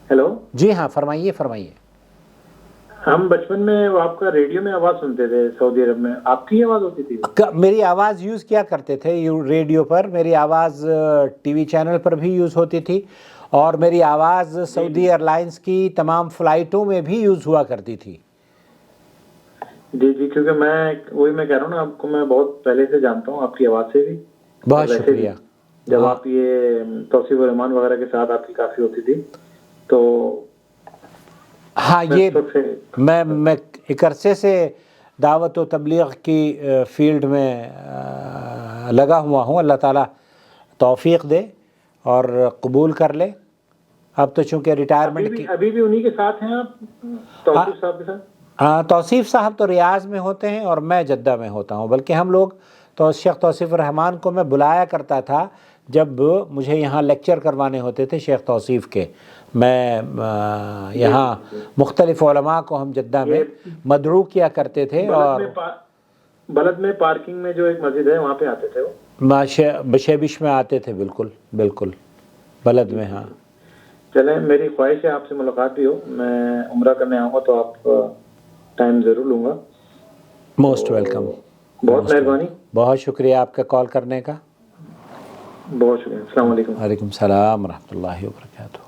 Hello جی ہاں، فرمائیے فرمائیے. ہم بچپن میں وہ آپ کا ریڈیو میں آواز سنتے تھے سعودی عرب میں، آپ کی آواز ہوتی تھی وہ؟ میری آواز یوز کیا کرتے تھے ریڈیو پر، میری آواز ٹی وی چینل پر بھی یوز ہوتی تھی، اور میری آواز سعودی ایئر لائنس کی تمام فلائٹوں میں بھی یوز ہوا کرتی تھی. جی جی، کیونکہ میں کہہ رہا ہوں نا، آپ کو میں بہت پہلے سے جانتا ہوں، آپ کی آواز سے بھی اور بہت ویسے بھی. شکریہ. جب ہاں آپ یہ توصیف الرحمان وغیرہ کے ساتھ آپ کی کافی ہوتی تھی تو ہاں، میں یہ اس وقت سے میں ایک عرصے سے دعوت و تبلیغ کی فیلڈ میں لگا ہوا ہوں. اللہ تعالیٰ توفیق دے اور قبول کر لے. اب تو چونکہ ریٹائرمنٹ کی ابھی بھی انہی کے ساتھ ہیں آپ، توصیف صاحب کے ساتھ؟ توصیف صاحب تو ریاض میں ہوتے ہیں اور میں جدہ میں ہوتا ہوں، بلکہ ہم لوگ تو شیخ توصیف الرحمان کو میں بلایا کرتا تھا جب مجھے یہاں لیکچر کروانے ہوتے تھے شیخ توصیف کے. میں یہاں مختلف علماء کو ہم جدہ میں مدعو کیا کرتے تھے، اور بلد میں پارکنگ میں جو ایک مسجد ہے وہاں پہ آتے تھے وہ، بشیبش میں آتے تھے. بالکل بالکل، بلد میں. ہاں چلیں، میری خواہش ہے آپ سے ملاقات بھی ہو. میں عمرہ کرنے آؤں گا تو آپ ٹائم ضرور لوں گا. Most welcome. بہت مہربانی. بہت شکریہ آپ کا کال کرنے کا. بہت شکریہ. السلام علیکم. وعلیکم السلام ورحمۃ اللہ وبرکاتہ.